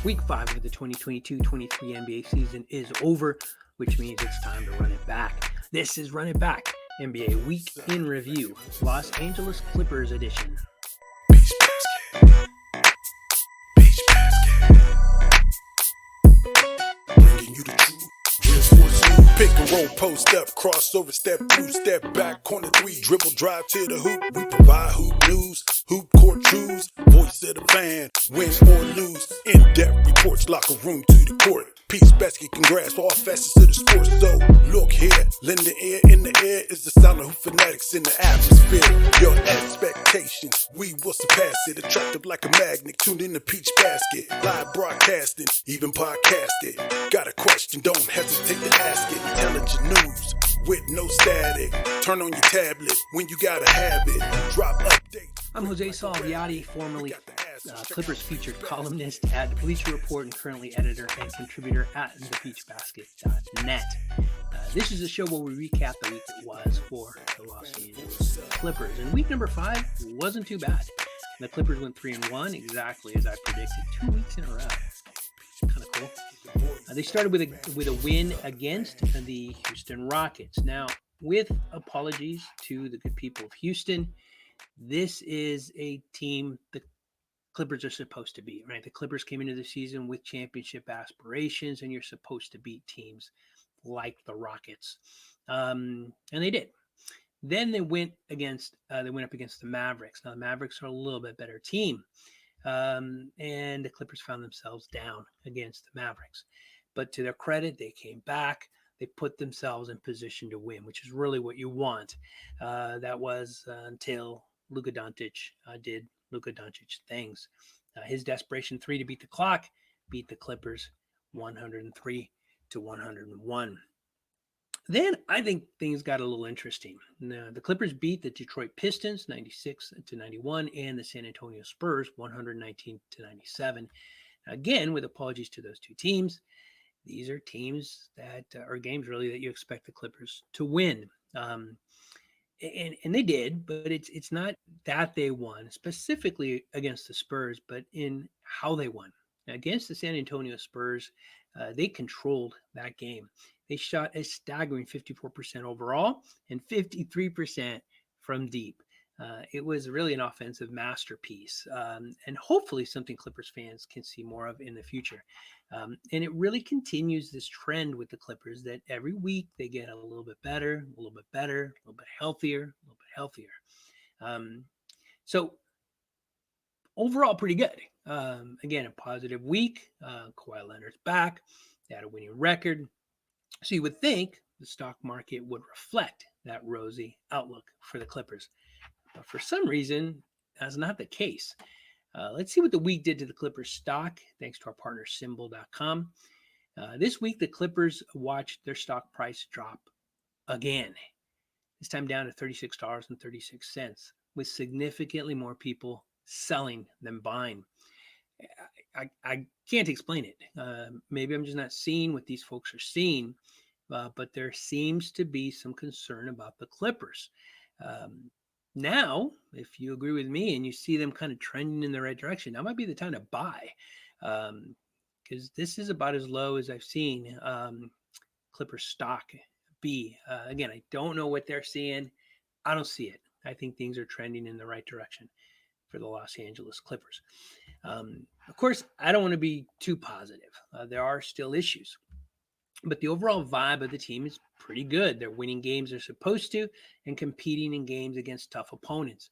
Week 5 of the 2022-23 NBA season is over, which means it's time to run it back. This is Run It Back, NBA Week in Review, Los Angeles Clippers edition. Beach basket. Beach basket. Bringing you the truth. Real sports news. Pick and roll, post up, crossover, step through, step back, corner three, dribble, drive to the hoop. We provide hoop news, hoop court truths, voice of the fan, win or lose. In-depth reports, locker room to the court. Peach basket can grasp all facets of the sport. So look here, lend the air in the air is the sound of hoop fanatics in the atmosphere. Your expectations, we will surpass it. Attractive like a magnet, tuned in to Peach Basket. Live broadcasting, even podcasted. Got a question, don't hesitate to ask it. Intelligent news with no static. Turn on your tablet when you gotta have it. Drop updates. I'm Jose Salviati, formerly Clippers featured columnist at the Bleacher Report and currently editor and contributor at thepeachbasket.net. This is a show where we recap the week that was for the Los Angeles Clippers. And week number 5 wasn't too bad. The Clippers went 3-1, exactly as I predicted, 2 weeks in a row. Kind of cool. They started with a win against the Houston Rockets. Now, with apologies to the good people of Houston, this is a team the Clippers are supposed to beat, right? The Clippers came into the season with championship aspirations, and you're supposed to beat teams like the Rockets, and they did. Then they went up against the Mavericks. Now the Mavericks are a little bit better team, and the Clippers found themselves down against the Mavericks. But to their credit, they came back. They put themselves in position to win, which is really what you want. That was until Luka Doncic did Luka Doncic things. His desperation three to beat the clock beat the Clippers 103-101. Then I think things got a little interesting. Now, the Clippers beat the Detroit Pistons 96-91 and the San Antonio Spurs 119-97. Again, with apologies to those two teams, these are teams that are games really that you expect the Clippers to win. And they did, but it's not that they won specifically against the Spurs, but in how they won. Now, against the San Antonio Spurs, they controlled that game. They shot a staggering 54% overall and 53% from deep. It was really an offensive masterpiece, and hopefully something Clippers fans can see more of in the future. And it really continues this trend with the Clippers that every week they get a little bit better, a little bit better, a little bit healthier, a little bit healthier. So overall, pretty good. Again, a positive week. Kawhi Leonard's back. They had a winning record. So you would think the stock market would reflect that rosy outlook for the Clippers. But for some reason, that's not the case. Let's see what the week did to the Clippers stock, thanks to our partner Symbol.com. This week, the Clippers watched their stock price drop again, this time down to $36.36, with significantly more people selling than buying. I can't explain it. Maybe I'm just not seeing what these folks are seeing, but there seems to be some concern about the Clippers. Now, if you agree with me and you see them kind of trending in the right direction, that might be the time to buy, because this is about as low as I've seen Clippers stock be. Again, I don't know what they're seeing. I don't see it. I think things are trending in the right direction for the Los Angeles Clippers. Of course, I don't want to be too positive. There are still issues. But the overall vibe of the team is pretty good. They're winning games they're supposed to and competing in games against tough opponents.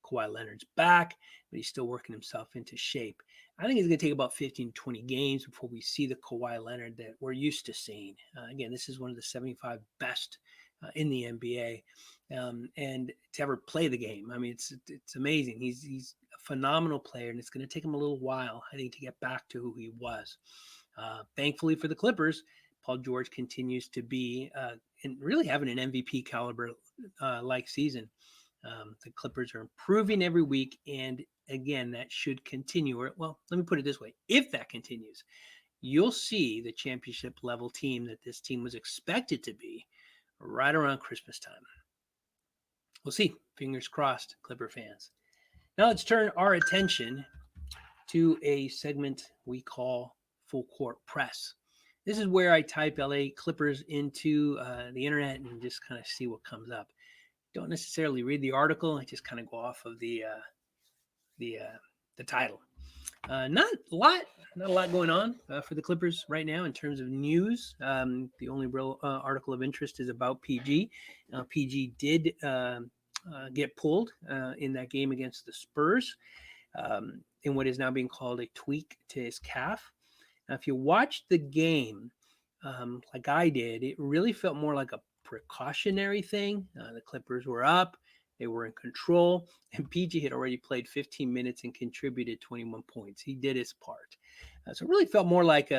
Kawhi Leonard's back, but he's still working himself into shape. I think it's going to take about 15 to 20 games before we see the Kawhi Leonard that we're used to seeing. Again, this is one of the 75 best in the NBA, and to ever play the game. I mean, it's amazing. He's a phenomenal player, and it's going to take him a little while, I think, to get back to who he was. Thankfully for the Clippers, Paul George continues to be and really having an MVP caliber like season. The Clippers are improving every week, and again, that should continue. Well, let me put it this way. If that continues, you'll see the championship level team that this team was expected to be right around Christmas time. We'll see. Fingers crossed, Clipper fans. Now let's turn our attention to a segment we call Full Court Press. This is where I type LA Clippers into the internet and just kind of see what comes up. Don't necessarily read the article. I just kind of go off of the title. Not a lot going on for the Clippers right now in terms of news. The only real article of interest is about PG. PG did get pulled in that game against the Spurs in what is now being called a tweak to his calf. Now, if you watched the game like I did, it really felt more like a precautionary thing. The Clippers were up. They were in control, and PG had already played 15 minutes and contributed 21 points. He did his part. So it really felt more like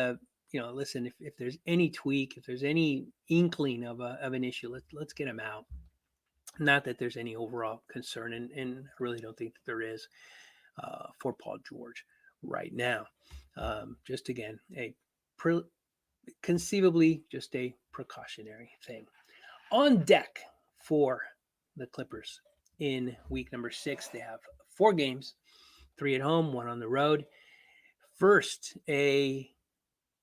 listen, if there's any tweak, if there's any inkling of an issue, let's get him out. Not that there's any overall concern, and I really don't think that there is for Paul George right now. Just again, conceivably just a precautionary thing. On deck for the Clippers in week number 6, they have 4 games, 3 at home, 1 on the road. First, a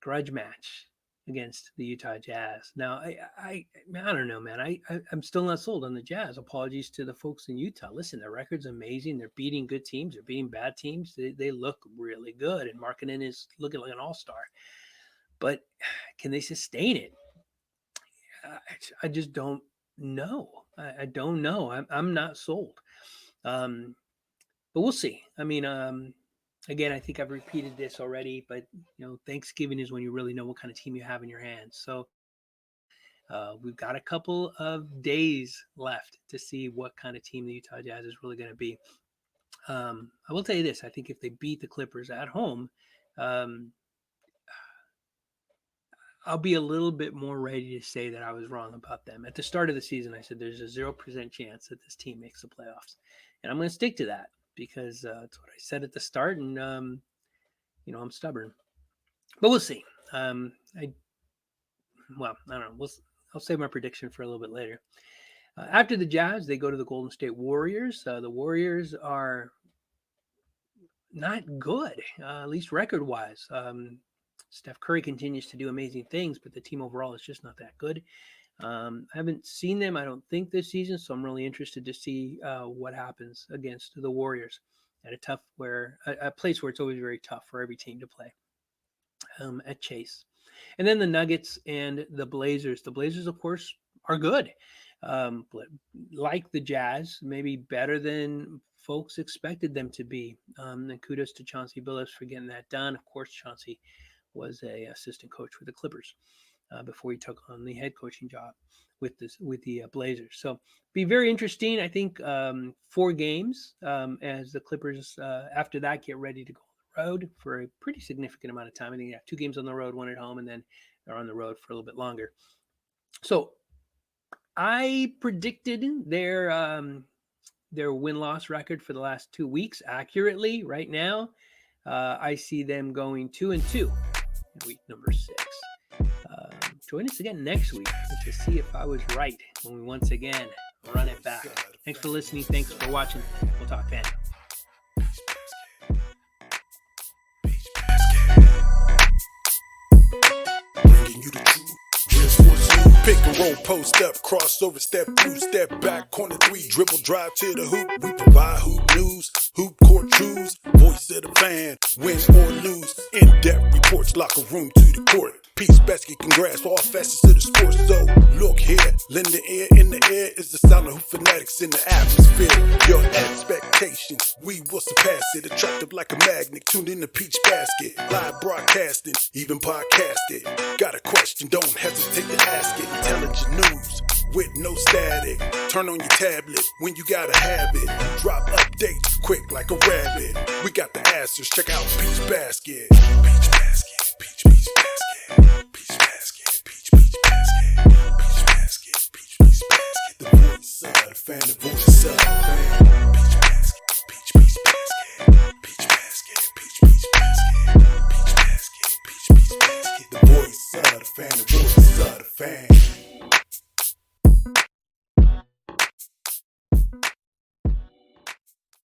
grudge match against the Utah Jazz. Now, I don't know, man. I'm still not sold on the Jazz. Apologies to the folks in Utah. Listen, their record's amazing. They're beating good teams. They're beating bad teams. They look really good, and Markkanen is looking like an all-star. But can they sustain it? I just don't know. I don't know. I'm not sold. But we'll see. I mean, again, I think I've repeated this already, but Thanksgiving is when you really know what kind of team you have in your hands. So we've got a couple of days left to see what kind of team the Utah Jazz is really going to be. I will tell you this. I think if they beat the Clippers at home, I'll be a little bit more ready to say that I was wrong about them. At the start of the season, I said there's a 0% chance that this team makes the playoffs. And I'm going to stick to that because that's what I said at the start. And, I'm stubborn. But we'll see. I don't know. I'll save my prediction for a little bit later. After the Jazz, they go to the Golden State Warriors. The Warriors are not good, at least record-wise. Steph Curry continues to do amazing things, but the team overall is just not that good. I haven't seen them, I don't think, this season, so I'm really interested to see what happens against the Warriors at a place where it's always very tough for every team to play at Chase. And then the Nuggets and the Blazers. The Blazers, of course, are good. Like the Jazz, maybe better than folks expected them to be. And kudos to Chauncey Billups for getting that done. Of course, Chauncey was a assistant coach for the Clippers before he took on the head coaching job with the Blazers. So be very interesting. I think 4 games as the Clippers after that get ready to go on the road for a pretty significant amount of time. I think they have 2 games on the road, 1 at home, and then they're on the road for a little bit longer. So I predicted their win-loss record for the last 2 weeks accurately. Right now, I see them going 2-2. Week number 6. Join us again next week to see if I was right when we once again run it back. Thanks for listening. Thanks for watching. We'll talk then. Bringing you the truth. Here's what's new. Pick and roll, post up, crossover, step through, step back, corner 3, dribble, drive to the hoop. We provide hoop news, hoop court truths, voice of the fan, win or lose. In-depth reports, locker room to the court. Peace basket can grasp all facets of the sport. So look here, lend the air in the air is the sound of hoop fanatics in the atmosphere. Your expectations, we will surpass it. Attractive like a magnet, tuned in the peach basket. Live broadcasting, even podcasted. Got a question, don't hesitate to ask it. Intelligent news with no static. Turn on your tablet when you gotta have it. Drop updates quick like a rabbit. We got the answers, check out Peach Basket. Peach Basket, Peach Basket.